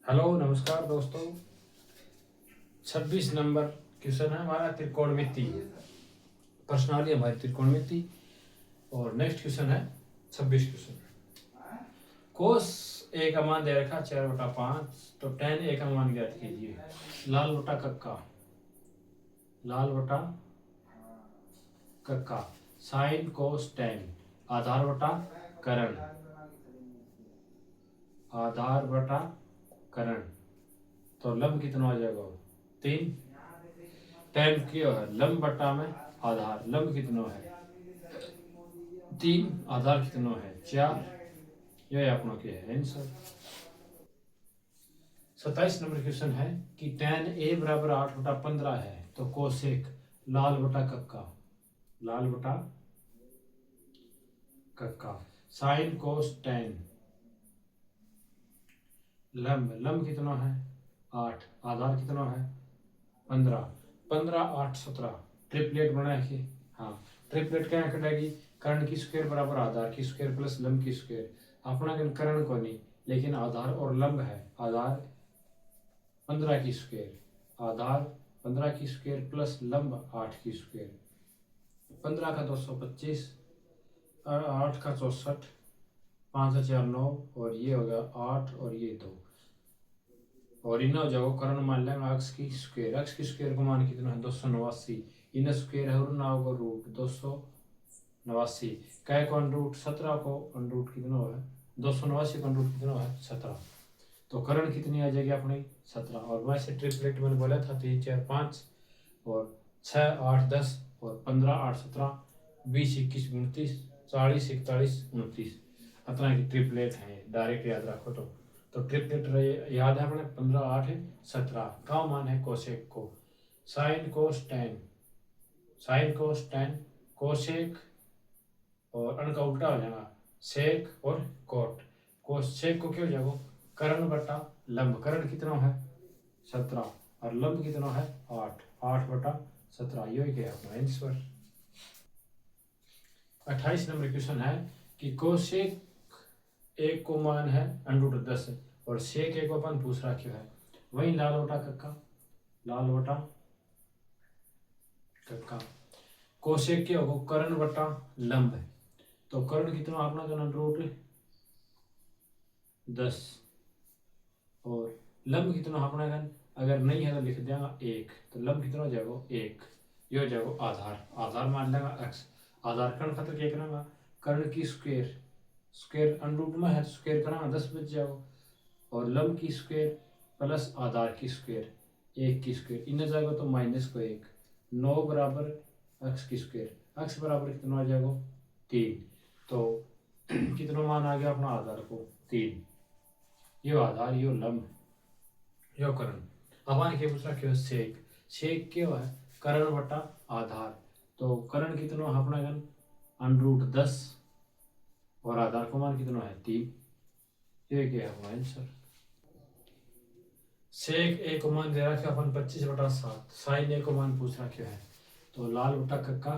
Hello नमस्कार दोस्तों। 26 number question है हमारा त्रिकोणमिति, प्रश्नावली हमारी त्रिकोणमिति। और नेक्स्ट क्वेश्चन है 26 क्वेश्चन। कोस ए का मान दे रखा 4/5, तो tan ए का मान ज्ञात कीजिए। लाल बटा कक्का, लाल बटा कक्का, साइन कोस tan, आधार बटा करण, आधार बटा करण, तो लंब कितना हो जाएगा 3। tan क्यों है लंब बटा में आधार, लंब कितना है 3, आधार कितना है 4। यह अपनों के है आंसर। 27 नंबर क्वेश्चन है कि tan a बराबर 8/15 है, तो कोसेक लाल बटा कक्का, लाल बटा कक्का, साइन कोस tan, लंब, लंब कितना है 8, आधार कितना है 15, 15 8 17, ट्रिपलेट बनाए कि हाँ ट्रिपलेट क्या कटेगी, कर्ण की स्क्वायर बराबर आधार की स्क्वायर प्लस लंब की स्क्वायर। अपना कर्ण को नहीं, लेकिन आधार और लंब है, आधार 15 की स्क्वायर, आधार 15 की स्क्वायर प्लस लंब 8 की स्क्वायर। 15 का 225, 8 का 64, 5 4 9, और ये हो गया 8 और ये 2, और इन हो जाओ कर्ण मान लेंगे अक्ष की स्क्वायर, अक्ष की स्क्वायर को मान कितना है 289, इन स्क्वायर है और ना होगा रूट 289, क्या को अंडरूट 17 को अंडरूट कितना है 289 को अंडरूट कितना है 17, तो कर्ण कितनी आ जाएगी अपनी 17। और वैसे ट्रिपलेट मैंने बोला था 3 4 5 और 6 8 10 और 15 8 17 20 21 29 40 41 29, इतना की ट्रिपलेट है, डायरेक्ट याद रखो। तो ट्रिपलेट याद है अपने 15 8 17 का मान है कोसेक को, sine cos tan, sine cos tan, cosec और अण का उल्टा हो जाएगा सेक और कोट। कोसेक को क्या हो जाएगा कर्ण बटा लंब, कर्ण कितना है 17 और लंब कितना है 8, 8/17, यही क्या है आंसर। 28 नंबर क्वेश्चन है कि कोसेक एक को मान है √10 और सेक एक को अपन पूछ रखा है, वही लाल बटा कक्का, लाल बटा कक्का, कोसेक क्या होगा कर्ण बटा लंब है, तो कर्ण कितना अपना √10 और लंब कितना अपना अगर नहीं है तो लिख देगा 1, तो लंब कितना हो जाएगा 1, ये हो जाएगा आधार, आधार मान लेगा x, आधार कर्ण खतर क्या करेंगे कर्ण की स्क्वायर, स्क्वायर √ में है स्क्वायर कराना 10 बच जाओ, और लंब की स्क्वायर प्लस आधार की स्क्वायर 1 की स्क्वायर, इन जाएगा तो माइनस को 1, 9 बराबर x की स्क्वायर, x बराबर कितना आ जाएगा 3, तो कितना मान आ गया अपना आधार को 3, यो आधार यो लंब यो कर्ण। अपन क्या पूछ रहा सेक, सेक क्या है कर्ण बटा आधार, तो कर्ण कितना अपना √10 और आधार को मान कितना है 3, ये क्या है आंसर। सेक ए को मान दे रखा अपन 25/7, साइन ए को मान पूछ रखा है, तो लाल बटा कक्का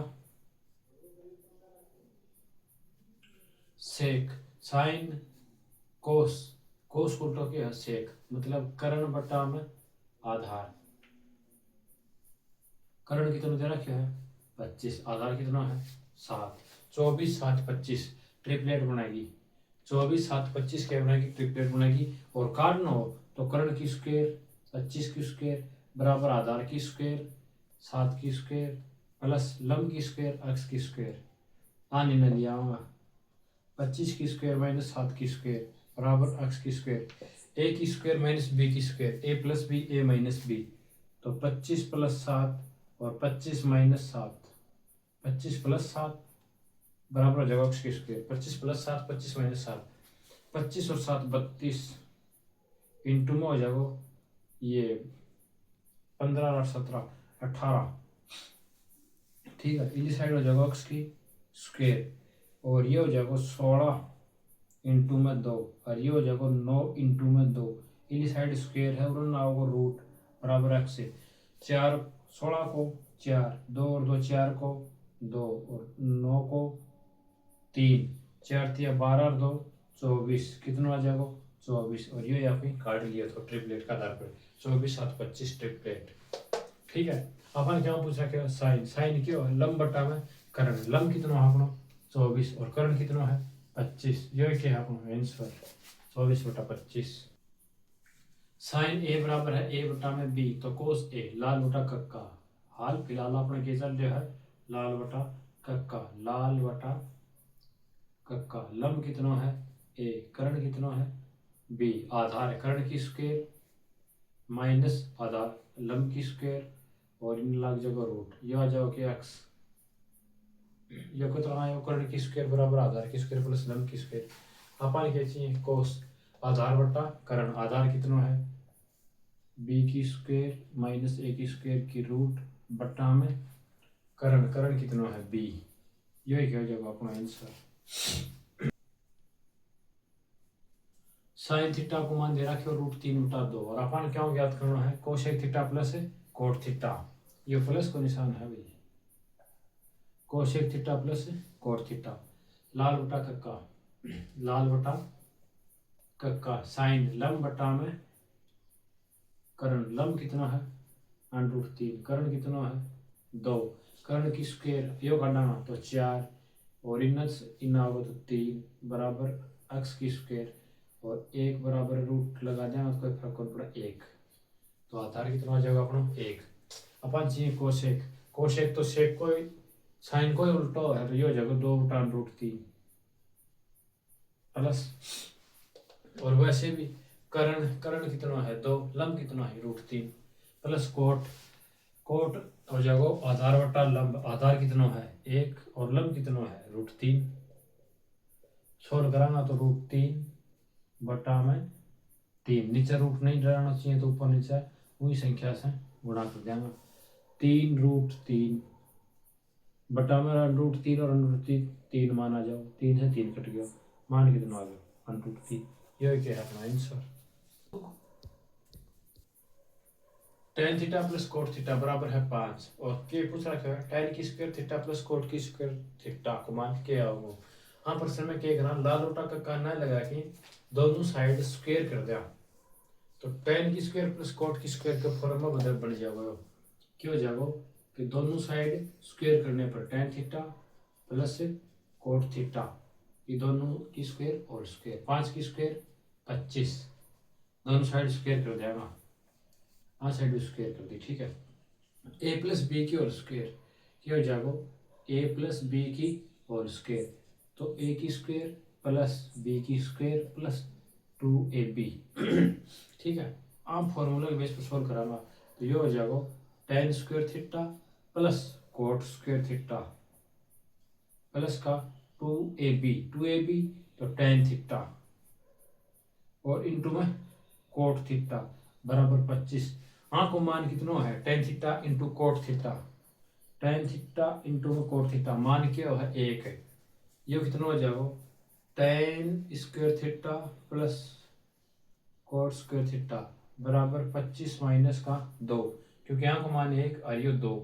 सेक, साइन कोस, कोस को उल्टा क्या है सेक, मतलब कर्ण बटा में आधार, कर्ण कितना दे रखा है 25, आधार कितना है 7, 24 7 25 ट्रिपलेट बनाएगी, 24 7 25 क्या बनाएगी ट्रिपलेट बनाएगी, और कारण हो तो कर्ण की स्क्वायर 25 की स्क्वायर बराबर आधार की स्क्वायर 7 की स्क्वायर प्लस लंब की स्क्वायर अक्ष की स्क्वायर, आने न लिया होगा 25 की स्क्वायर माइनस 7 की स्क्वायर बराबर अक्ष की स्क्वायर, ए की स्क्वायर माइनस बी की स्क्वायर, ए प्लस बी ए माइनस बी, तो 25 + 7 और 25 - 7, 25 + 7 बराबर हो जाएगा अक्ष की स्क्वायर, 25 + 7 25 - 7, 25 और 7 32, इंटू में हो जाएगा ये 15 और 17 18, ठीक है, इस साइड हो जाएगा अक्ष की स्क्वायर, और ये हो जाएगा 16 इंटू में 2, और ये हो जाएगा 9 इंटू में 2, इस साइड स्क्वायर है और ना होगा रूट बराबर x से 4, 16 को 4, 2 और 2 4 को 2 और 9 को 3, 4 3 12 और 2 24, कितना आ जाएगा 24 और ये आपने काट लिया तो ट्रिपलेट का आधार पर 24 7 25 ट्रिपलेट। ठीक है, अपन क्या पूछा क्या साइन, साइन क्या है लंब बटा में करण, लंब कितना है अपना 24 और करण कितना है 25, ये क्या है अपना आंसर 24 बटा 25। साइन ए बराबर है ए बटा में बी, तो कोस ए लाल बटा कक्का, हाल फिलहाल अपने के चल रहा है लाल बटा कक्का, लाल बटा कक्का, लंब कितना है ए, कर्ण कितना है बी, आधार है कर्ण की स्क्वायर माइनस आधार लंब की स्क्वायर और इन लग जाएगा रूट, ये आ जाओ कि एक्स, ये कितना आया कर्ण की स्क्वायर बराबर आधार की स्क्वायर प्लस लंब की स्क्वायर, अपन क्या चाहिए कोस आधार बटा कर्ण, आधार कितना है बी की स्क्वायर माइनस ए की स्क्वायर की रूट बटा में कर्ण, कर्ण कितना है बी, यही क्या जाएगा अपना आंसर। साइन थीटा को मान दे रखियो √3/2 और अपन क्या ज्ञात करना है cosec theta plus cot theta, ये प्लस को निशान है भाई, cosec theta plus cot theta, लाल बटा कक्का, लाल बटा कक्का, साइन लंब बटा में कर्ण, लंब कितना है √3, कर्ण कितना है 2, कर्ण की स्क्वायर योग हटाना तो 4 और इन्ना होगा तो 3 बराबर एक्स की स्क्वायर और 1 बराबर रूट लगा देना तो कोई फर्क नहीं पड़ा 1, तो आधार कितना हो जाएगा अपना 1। अपन चाहिए कोसेक, कोसेक तो सेक कोई साइन कोई उल्टा है तो ये हो जाएगा 2/√3 प्लस, और वैसे भी कर्ण, कर्ण कितना है 2, लंब कितना है √3 प्लस कोट, कोट हो जाएगा आधार बटा लंब, आधार कितना है 1 और लंब कितना है √3, सोल्व कराना तो √3 बटा में 3, नीचे रूट नहीं डराना चाहिए तो ऊपर नीचे वही संख्या से गुणा कर देंगे, 3√3 बटा में √3 और √3 3 माना जाओ, 3 से 3 कट गया, मान कितना आ गया √3, यही क्या है अपना answer. tan theta plus cot theta बराबर है 5 और के पूछ रखा है tan की स्क्वायर थीटा प्लस कोट की स्क्वायर थीटा को मान के आओ, हाँ प्रश्न में क्या करना लाल बटा का कहना लगा कि दोनों साइड स्क्वायर कर दिया, तो tan की स्क्वायर प्लस कोट की स्क्वायर का फॉर्मूला बदल बन जाएगा, क्यों हो जाएगा कि दोनों साइड स्क्वायर करने पर tan theta plus cot theta, ये दोनों की स्क्वायर और स्क्वायर 5 की स्क्वायर 25, दोनों साइड स्क्वायर कर देगा, हाँ साइड स्क्वायर कर दी, ठीक है, a प्लस बी की और स्क्वायर, क्या हो जाएगा a प्लस बी की और स्क्वायर, तो a की स्क्वायर प्लस b की स्क्वायर प्लस 2ab ठीक है, आप फॉर्मूला के बेस पर सोल्व कराना तो ये हो जाएगा tan square theta plus coat square theta plus का 2ab तो tan थीटा और इंटू में कोट थीटा बराबर 25, हाँ को मान कितना है tan theta into cot theta, tan theta into में कोट थीटा मान क्या है 1 है, ये कितना हो जाएगा tan square theta plus coat square theta बराबर 25 माइनस का 2, क्योंकि यहाँ को मान 1 और ये 2,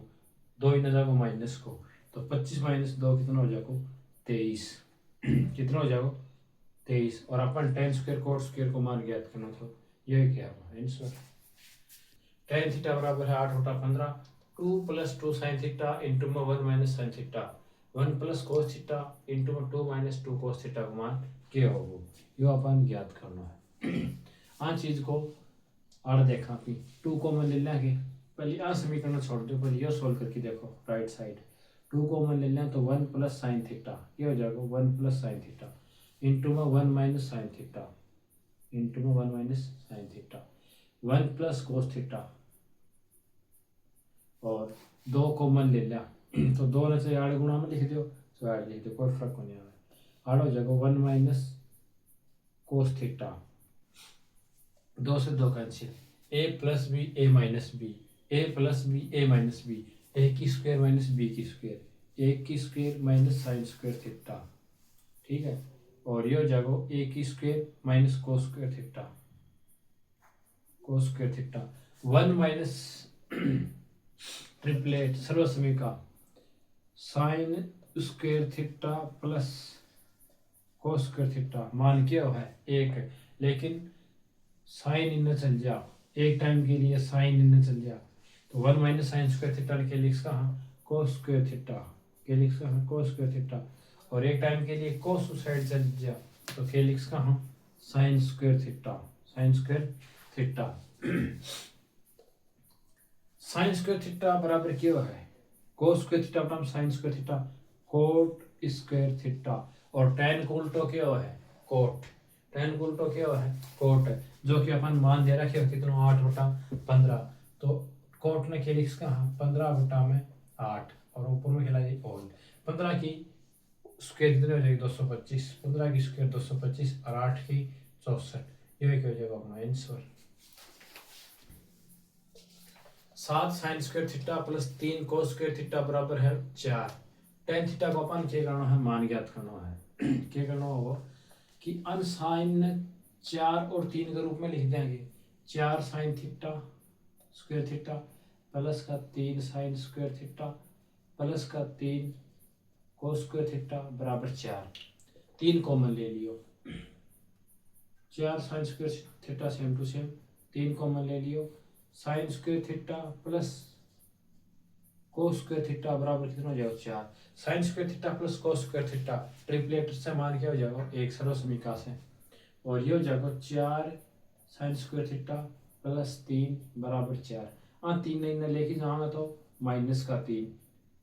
2 इन जाएगा माइनस को, तो 25 माइनस 2 कितना हो जाएगा 23 कितना हो जाएगा 23, और अपन tan स्क्वायर कोट स्क्वायर को मान ज्ञात करना था, यही क्या है आंसर। tan थीटा बराबर है 8/15, 2 + 2 sin थीटा इंटू में 1 - sin theta, 1 + cos theta into में 2 - 2 cos थीटा का मान क्या होगा, यो अपन ज्ञात करना है। आ चीज को और देखा कि 2 कॉमन ले लेंगे, पहले आ समीकरण छोड़ दो, पहले ये सोल्व करके देखो राइट साइड, 2 कॉमन ले लें तो 1 + sin थीटा, ये हो जाएगा 1 + sin थीटा इंटू में 1 - sin थीटा इंटू में 1 - sin थीटा, 1 + cos थीटा और 2 कॉमन ले लिया तो 2 ने से 8 गुणा में लिख दो, तो 8 लिख दो, कोई फर्क नहीं आया, 8 हो जाएगा 1 - cos थीटा, 2 से 2 cancel, a + b a - b, a + b a - b, a की स्क्वायर माइनस b की स्क्वायर, a की square minus sin square theta, ठीक है, और ये हो जाएगा a की square minus cos square theta, cos square theta 1 - ट्रिपलेट सर्वसमीका sine square theta plus cos square theta मान क्या है 1, लेकिन साइन इन चल जा, एक टाइम के लिए साइन इन चल जा, तो 1 माइनस साइन स्क्वायर थीटा के लिख कहाँ कोस स्क्वायर थीटा के लिख कहाँ कोस स्क्वायर थीटा, और एक टाइम के लिए कोस साइड चल जा तो के लिख कहाँ sign square theta, sine square theta. Sine square theta बराबर क्या है कोस स्क्वायर थीटा बराबर sign square theta coat square theta, और tan को उल्टो क्या है कोट, tan को उल्टो क्या है कोट है, जो कि अपन मान दे रखे हो कितना 8/15, तो कोट ने क्या लिख कहाँ 15/8, और ऊपर में खिला दी होल 15 की स्क्वायर कितने हो जाएगी 225, 15 की स्क्वायर 225 और 8 की 64, ये क्या हो जाएगा अपना answer. 7 sign square theta plus 3 कोस स्क्वायर थीटा बराबर है 4। टेन थीटा को अपन क्या करना है मान ज्ञात करना है क्या करना होगा कि अनसाइन 4 और 3 के रूप में लिख देंगे, 4 sine theta square theta plus का 3 साइन स्क्वायर थीटा प्लस का 3 कोस स्क्वायर थीटा बराबर 4, 3 कॉमन ले लियो, 4 sine square theta same to same 3 common ले लियो, sine square theta plus cos square theta बराबर कितना हो जाएगा 4, sine square theta plus cos square theta ट्रिपलेट से मान क्या हो जाएगा एक सरल समीकरण से, और ये हो जाएगा 4 साइन स्क्वायर थीटा प्लस 3 बराबर 4, हाँ 3 नहीं लेके जाऊंगा तो माइनस का 3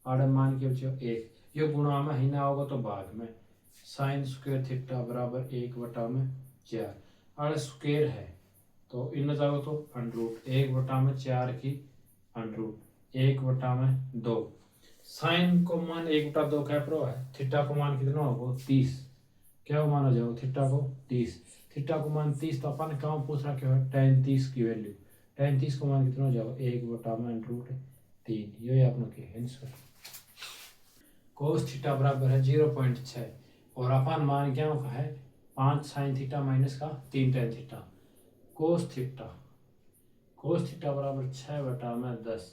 आड़े मान के बच्चों 1, ये गुणा में ही ना होगा तो भाग में, साइन स्क्वायर थीटा बराबर 1/4 आड़े स्क्वायर है तो इन जाओ तो अंडरूट 1/4 की अंडरूट 1/2, साइन को मान 1/2 कैप्रो है, थीटा को मान कितना होगा 30, क्या माना जाएगा थीटा को 30, थीटा को मान 30 तो अपन कहाँ पूछ रहा क्या है tan 30 की वैल्यू, tan 30 को मान कितना हो जाएगा 1/3, ये अपना क्या आंसर। कोस थीटा बराबर है 0.6 और अपन मान क्या है 5 साइन थीटा माइनस का 3 tan थीटा, कोस थीटा बराबर 6/10,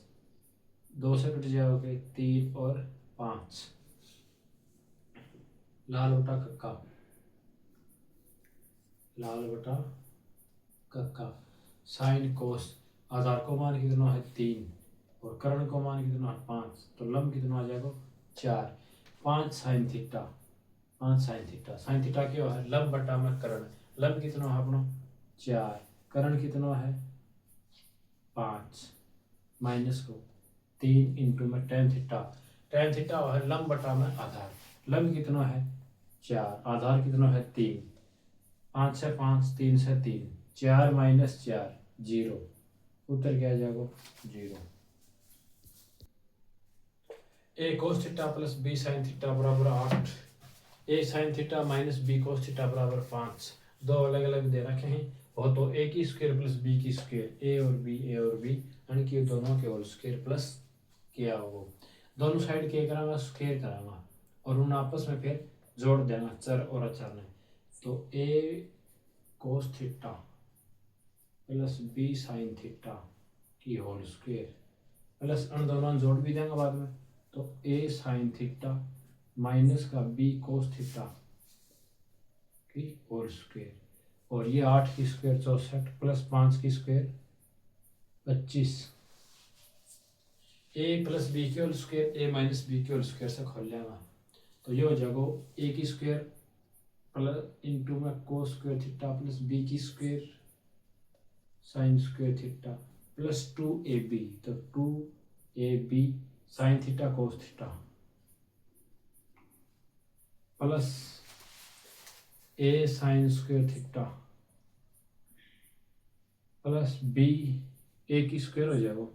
2 से कट जाओगे 3 और 5, लाल बटा कक्का, साइन कोस आधार को मान कितना है 3 और कर्ण को मान कितना है 5, तो लंब कितना आ जाएगा 4, 5 साइन थीटा साइन थीटा क्या है लंब बटा में कर्ण, लंब कितना है अपना 4, कर्ण कितना है 5 माइनस को 3 इंटू में tan थीटा है लंब बटा में आधार, लंब कितना है 4 आधार कितना है 3, 5 से 5 3 से 3 4 माइनस 4 0, उत्तर क्या आ जाएगा 0। A cos theta plus B sine theta बराबर 8, A sine theta minus B cos theta बराबर 5, दो अलग अलग दे रखे हैं और तो ए की स्क्वायर प्लस बी की स्क्वायर ए और बी यानी कि दोनों के होल स्क्वायर प्लस किया होगा, दोनों साइड क्या करांगा स्क्वायर करांगा और उन आपस में फिर जोड़ देना चर और अचर ने, तो A cos theta plus B sine theta की होल स्क्वायर प्लस उन दोनों जोड़ भी देंगे बाद में, तो ए साइन थीटा माइनस का बी कोस थीटा की होल स्क्वायर, और ये 8 की स्क्वायर 64 प्लस 5 की स्क्वायर 25, ए प्लस बी की whole square A minus B की होल स्क्वायर से खोल लेगा, तो ये हो जाएगा ए की स्क्वायर प्लस इंटू में cos square theta plus B की square sine square theta plus 2ab, तो 2ab sine theta cos theta plus A sine square theta plus B A की स्क्वायर हो जाएगा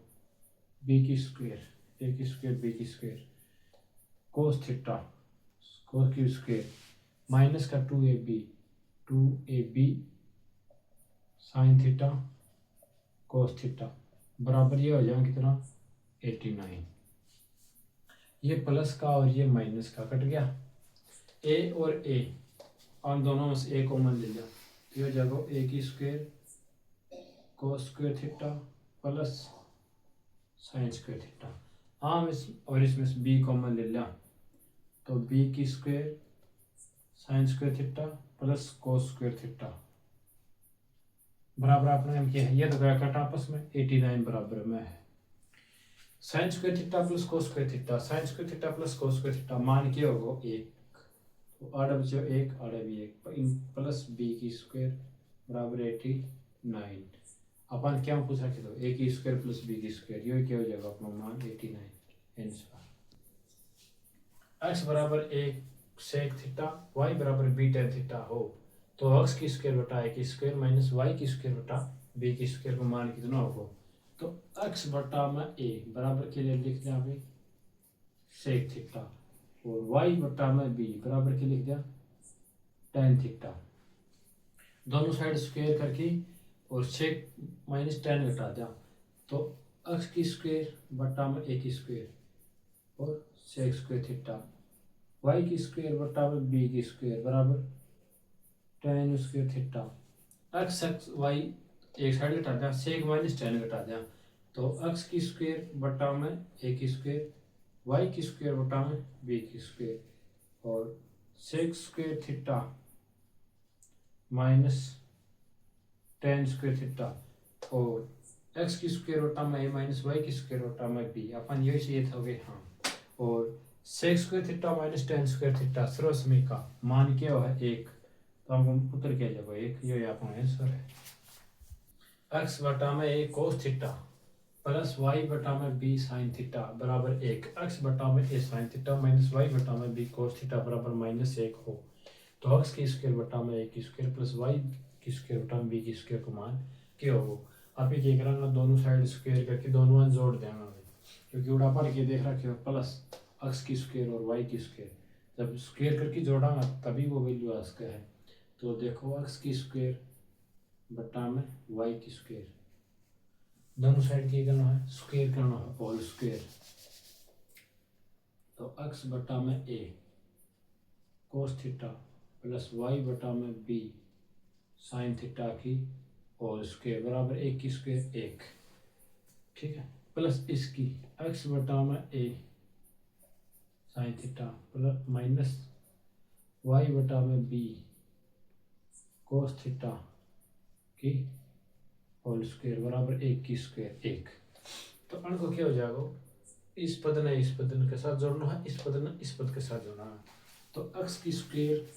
बी की स्क्वायर ए की square B की square cos theta cos की square minus का 2ab sine theta cos theta बराबर ये हो जाएगा कितना 89, ये प्लस का और ये माइनस का कट गया, ए और ए और दोनों में से ए कॉमन ले लिया तो ये हो जाएगा ए की स्क्वायर कोस square theta plus sign square theta, हाँ और इसमें से बी कॉमन ले लिया तो बी की square sine square theta plus cos square theta बराबर अपने हम किया है, ये तो गया कट आपस में, 89 बराबर में है sign square theta plus cos square theta, sine square theta plus cos square theta मान क्या होगा 1, तो आड़ा बचो 1 आड़ा भी 1 प्लस बी की स्क्वायर बराबर 89। अपन क्या पूछ रखे तो ए की स्क्वायर प्लस बी की स्क्वायर, ये क्या हो जाएगा अपना मान 89 आंसर। एक्स बराबर 1 सेक थीटा वाई बराबर बी टेन थीटा हो तो एक्स की स्क्वायर बटा ए की स्क्वायर माइनस वाई की स्क्वायर बटा बी की स्क्वायर का मान कितना होगा, तो एक्स बटा में ए बराबर के लिए लिख दिया अभी सेक थीटा और वाई बटा में बी बराबर के लिख दिया टेन थीटा, दोनों साइड स्क्वायर करके और सेक माइनस टेन घटा दिया तो एक्स की स्क्वायर बटा में ए की स्क्वायर और सेक स्क्वायर थीटा वाई की स्क्वायर बटा में बी की स्क्वायर बराबर tan square theta, X X Y एक साइड घटा दिया सेक माइनस टेन घटा दिया तो एक्स की स्क्वायर बटा में ए की स्क्वायर वाई की स्क्वायर बटा में बी की स्क्वायर और sec square theta minus tan square theta और एक्स की स्क्वायर बटा में ए माइनस वाई की स्क्वायर बटा में बी, अपन यही चाहिए था हाँ, और sec square theta minus tan square theta सर्वसमी का मान क्या है 1, तो हमको उत्तर क्या जाएगा 1, ये आपका आंसर है। एक्स बटा में ए कोस थीटा प्लस वाई बटा में बी साइन थीटा बराबर 1, एक्स बटा में A sine theta minus Y बटा में बी कोस थीटा बराबर -1 हो तो एक्स की स्क्वायर बटा में ए की स्क्वायर प्लस वाई की स्क्वायर बटा में बी की स्क्वायर को मान क्या हो। आप ये क्या करना दोनों साइड स्क्वायर करके दोनों जोड़ देना क्योंकि उड़ा पर के देख रखे हो प्लस एक्स की स्क्वायर और वाई की स्क्वायर, जब स्क्वायर करके जोड़ांगा तभी वो वैल्यू आ सकता है, तो देखो एक्स की स्क्वायर बटा में वाई की स्क्वायर दोनों साइड की करना है स्क्वायर करना है होल स्क्वायर, तो एक्स बटा में ए कोस थीटा प्लस वाई बटा में बी साइन थीटा की होल स्क्वायर बराबर 1 की स्क्वायर 1, ठीक है, प्लस इसकी एक्स बटा में A sine theta plus minus Y बटा में बी कोस थीटा की होल स्क्वायर बराबर 1 की स्क्वायर 1, तो अनको क्या हो जाएगा इस पद ने इस पद के साथ जोड़ना है, इस पद ने इस पद के साथ जोड़ना है, तो एक्स की स्क्वायर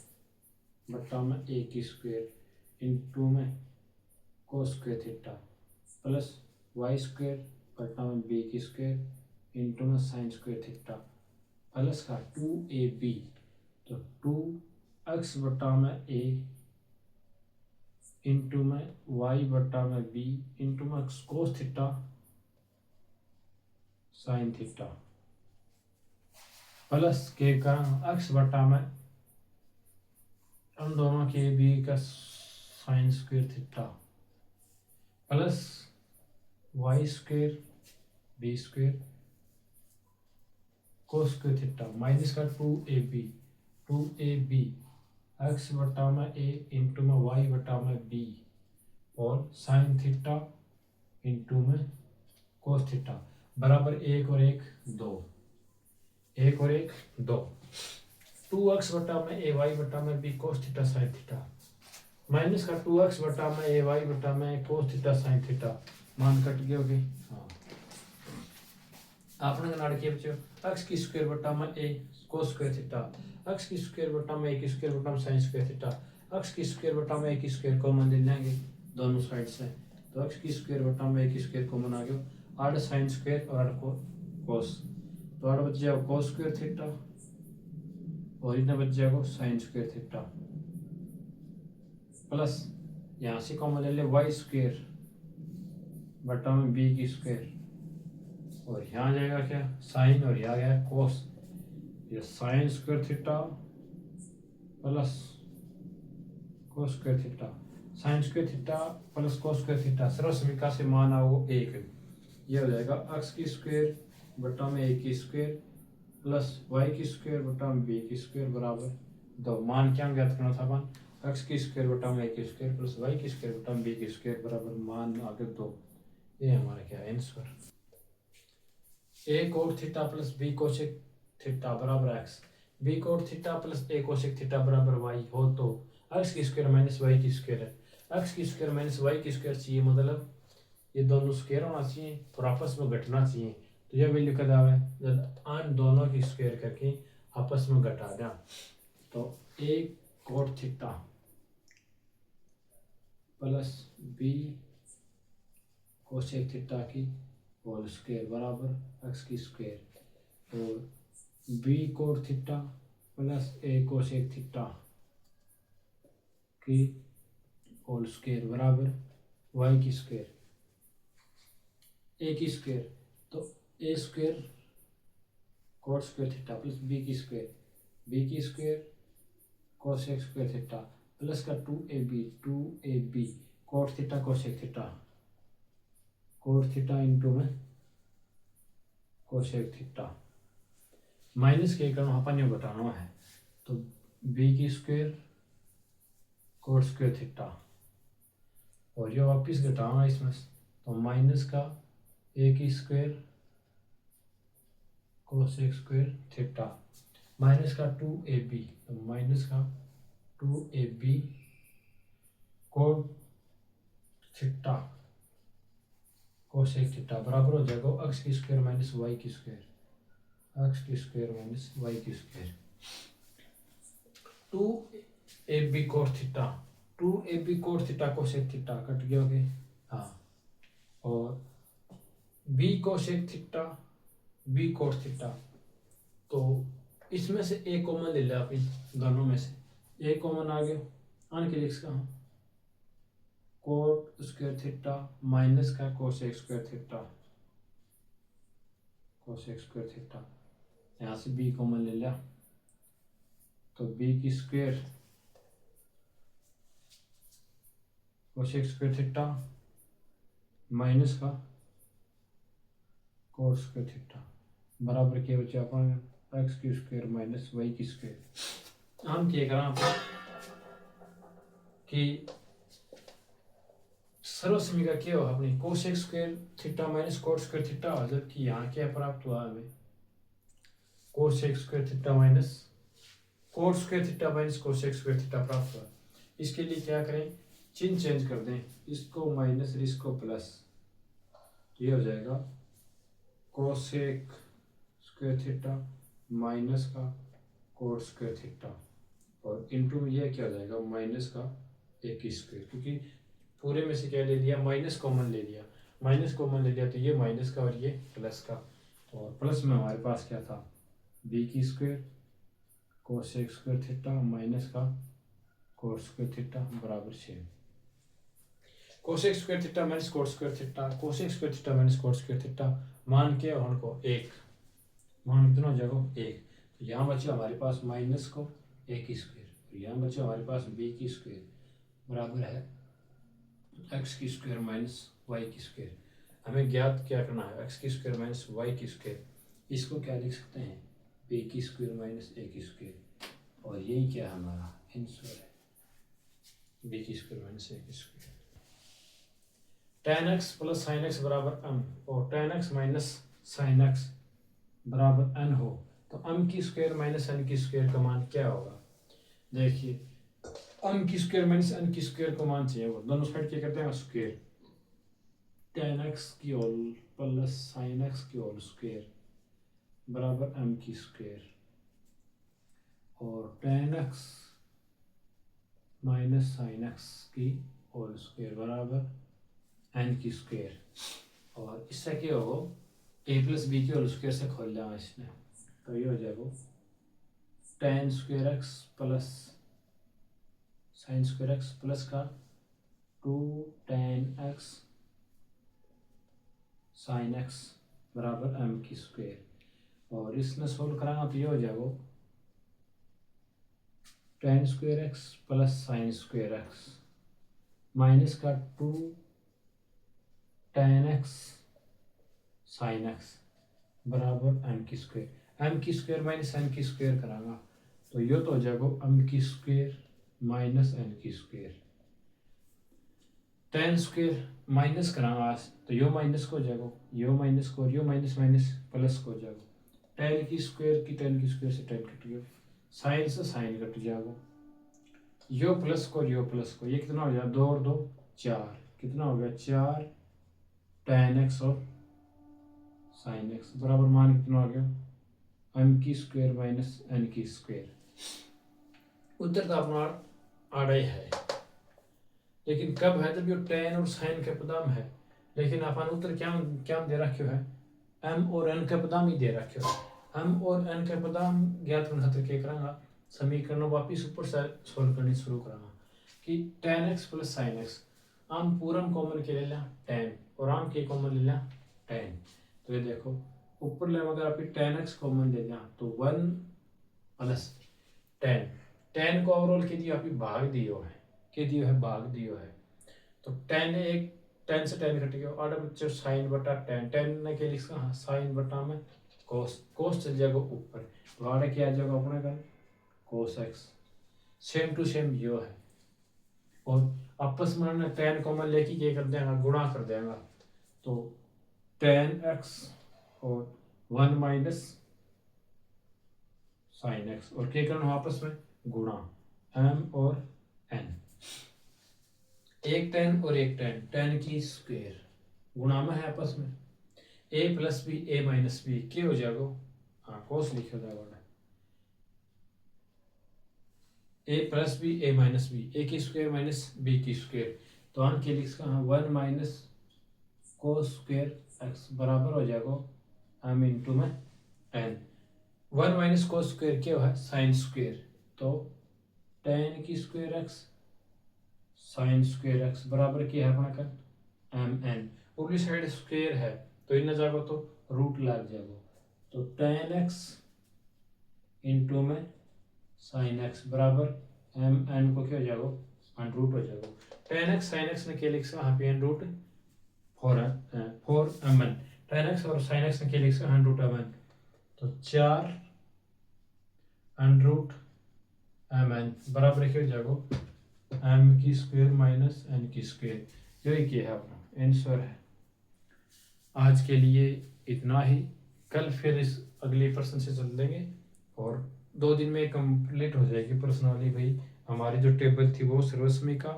बटा में ए की स्क्वायर इंटू में cos square theta plus Y square बटा में बी की स्क्वायर इंटू में साइन स्क्वायर थीटा प्लस का 2ab, तो 2x बटा में a इंटू में y बटा में b इंटू में cos theta sine theta plus के का x बटा में उन दोनों के b का sign square theta plus y square b square कोस स्क्वायर थीटा माइनस का 2ab एक्स बटा में a इंटू में y बटा में b और साइन थीटा इंटू में कोस थीटा बराबर 1 और 1 2, 1 और 1 2, 2x बटा में a y बटा में b cos theta sine theta minus का 2x बटा में a y बटा में कोस थीटा साइन थीटा मान कट गया होगी हाँ, आपने नाड़ के बच्चों x की स्क्वायर बटा में a cos square theta x की स्क्वायर बटा में a की स्क्वायर बटा में साइन स्क्वायर थीटा, x की स्क्वायर बटा में a की स्क्वायर कॉमन ले लेंगे दोनों साइड से, तो x की स्क्वायर बटा में a की स्क्वायर कॉमन आ गया 8 साइन स्क्वायर और 8 कोस, तो 8 बच जाएगा कोस स्क्वायर थीटा और इतना बच जाएगा साइन स्क्वायर थीटा प्लस यहाँ से कॉमन ले ले वाई स्क्वायर बटा में b की स्क्वायर और यहाँ जाएगा क्या साइन और यहाँ गया कोस, ये sine square theta plus cos square theta sine square theta plus cos square theta सर्वसमीका से मान आओ 1, ये हो जाएगा एक्स की स्क्वायर बटा में a की स्क्वायर प्लस वाई की स्क्वायर बटा में b की स्क्वायर बराबर 2, मान क्या ज्ञात करना था अपन एक्स की स्क्वायर बटा में a की स्क्वायर प्लस वाई की स्क्वायर बटा में b की स्क्वायर बराबर मान आगे 2, ये हमारा क्या answer a coat theta plus b cosec theta बराबर x, b coat theta plus a cosec theta बराबर y हो तो x की स्क्वायर माइनस y की स्क्वायर है, एक्स की स्क्वायर माइनस वाई की स्क्वायर चाहिए, मतलब ये दोनों स्क्वायर होना चाहिए और आपस में घटना चाहिए। तो यह वैल्यू कद आवे जब आन दोनों की स्क्वायर करके आपस में घटा दें। तो A cot theta plus B cosec theta की होल स्क्वायर बराबर एक्स की स्क्वायर और B cot theta plus A cosec theta की होल स्क्वायर बराबर वाई की स्क्वायर, ए की स्क्वायर तो A square cot square theta plus B की square cosec square theta plus का 2ab cot theta cosec into में cosec theta minus के कारण अपन ये घटाना है। तो बी की स्क्वायर कोट स्क्वायर थीटा और ये वापिस घटाना इसमें, तो माइनस का ए की square cosec square theta minus का 2ab, तो माइनस का 2ab cot theta cosec theta बराबर हो जाएगा एक्स की स्क्वायर माइनस वाई की स्क्वायर, एक्स की स्क्वायर माइनस वाई की square. 2ab cot theta cosec theta cut गया होगे, हाँ, और B cosec theta B cot theta, तो इसमें से ए कॉमन ले लिया अपन, दोनों में से ए कॉमन आ गया, आन के लिख का कोट स्क्वायर थीटा माइनस का कोसेक स्क्वायर थीटा, यहाँ से बी कॉमन ले लिया, तो बी की square cosec square theta minus का कोट स्क्वायर थीटा बराबर के बच्चे अपन एक्स की स्क्वायर माइनस वाई की स्क्वायर। हम क्या करा कि सर्वसमीका क्या हो अपनी cosec square theta minus cot square theta, जबकि यहाँ क्या प्राप्त हुआ हमें cosec square theta minus cot square theta minus cosec square theta प्राप्त हुआ। इसके लिए क्या करें, चिन्ह चेंज कर दें, इसको माइनस और इसको प्लस, तो ये हो जाएगा कोसेक स्क्वायर थीटा माइनस का कोट स्क्वायर थीटा और इनटू में यह क्या हो जाएगा माइनस का ए की स्क्वायर, क्योंकि पूरे में से क्या ले लिया माइनस कॉमन ले लिया, तो ये माइनस का और ये प्लस का, और प्लस में हमारे पास क्या था बी की square cosec square theta minus का कोट स्क्वायर थीटा बराबर 6। Cosec square theta minus cot square theta, cosec square theta minus cot square theta मान के उनको 1, मान कितना हो जाएगा 1, तो यहाँ बचे हमारे पास माइनस को ए की स्क्वायर और यहाँ बचे हमारे पास बी की स्क्वायर बराबर है एक्स की स्क्वायर माइनस वाई की स्क्वायर। हमें ज्ञात क्या करना है एक्स की स्क्वायर माइनस वाई की स्क्वायर, इसको क्या लिख सकते हैं बी की स्क्वायर माइनस ए की स्क्वायर, और यही क्या है हमारा आंसर है बी की स्क्वायर माइनस ए की square. tan x plus sine x बराबर m और tan x minus sine x बराबर n हो, तो m की स्क्वायर माइनस n की स्क्वायर का मान क्या होगा। देखिए m की स्क्वायर माइनस n की स्क्वायर को मान चाहिए, वो दोनों साइड क्या करते हैं स्क्वायर, tan x की होल प्लस साइन x की होल स्क्वायर बराबर m की स्क्वायर और tan x minus sign x की होल स्क्वायर बराबर n की स्क्वायर, और इससे क्या हो a प्लस बी की होल स्क्वायर से खोल जाए इसने, तो ये हो जाएगा tan square x plus sine square x plus का 2 tan x साइन x बराबर m की स्क्वायर, और इसमें सोल्व कराना तो ये हो जाएगा tan square x plus sine square x minus का 2 tan x साइन x बराबर m की स्क्वायर माइनस n की स्क्वायर कराना, तो ये तो हो जाएगा m की स्क्वायर माइनस n की स्क्वायर, tan स्क्वायर माइनस कराना तो यो माइनस को हो जाएगा, यो माइनस को और यो माइनस माइनस प्लस को हो जाएगा, tan की स्क्वायर से tan कट गया, साइन से साइन कट जाएगा, यो प्लस को ये कितना हो गया 2 और 2 4, कितना हो गया 4 tan x और sin x बराबर मान कितना हो गया m की स्क्वायर माइनस n की स्क्वायर। उत्तर तो अपना आड़े है, लेकिन कब है जब ये tan और sin के पदम है, लेकिन अपन उत्तर क्या क्या दे रखे है m और n के पदम ही दे रखे हो। m और n के पदम ज्ञात करने खातिर क्या करांगा समीकरण वापिस ऊपर से सोल्व करनी शुरू करांगा कि tan x plus sin x आम पूरन कॉमन के ले लिया tan और आम के कॉमन ले लिया tan। तो ये देखो ऊपर ले अगर आप tan x कॉमन ले लिया तो 1 प्लस tan को ओवरऑल के दियो आप भाग दियो है, के दियो है भाग दियो है। तो tan एक tan से tan कट गया और बच्चों sin बटा tan ने के लिखा हाँ sin बटा में cos चल जाएगा ऊपर तो आड़े क्या आ जाएगा अपने का cos x same to same यो है। और आपस में हमने tan कॉमन लेके क्या कर देंगे गुणा कर देंगे तो tan x और 1 माइनस sin x और क्या करना आपस में गुणा m और n, एक tan और एक tan की स्क्वायर गुणा में है आपस में a plus B a minus B क्या हो जाएगा हाँ cos लिखा जाएगा a plus B a minus B a की स्क्वायर माइनस b की स्क्वायर तो आन के लिख हाँ 1 माइनस cos स्क्वायर x बराबर हो जाएगा m इंटू में n। 1 माइनस cos स्क्वायर क्या है sin स्क्वायर तो tan की square x sin square x बराबर क्या है अपना का m n उर्ली साइड स्क्वायर है तो इन जाएगा तो रूट लग जाएगा तो tan x इंटू में sin x बराबर m n को क्या हो जाएगा अंडर रूट हो जाएगा tan x sin x ने क्या लिखा यहाँ पे under root 4 m n tan x और sin x ने क्या लिखा अंडर रूट m n तो 4 अंडर रूट m n बराबर क्या हो जाएगा m की स्क्वायर माइनस n की स्क्वायर यही क्या है अपना आंसर है। आज के लिए इतना ही, कल फिर इस अगले प्रश्न से चल देंगे और 2 दिन में कंप्लीट हो जाएगी प्रश्नावली भाई। हमारी जो टेबल थी वो सर्वस्वी का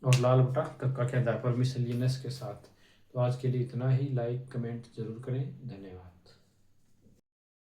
और लाल बटा कक्का के आधार पर मिसलिनियस के साथ। तो आज के लिए इतना ही, लाइक कमेंट जरूर करें, धन्यवाद।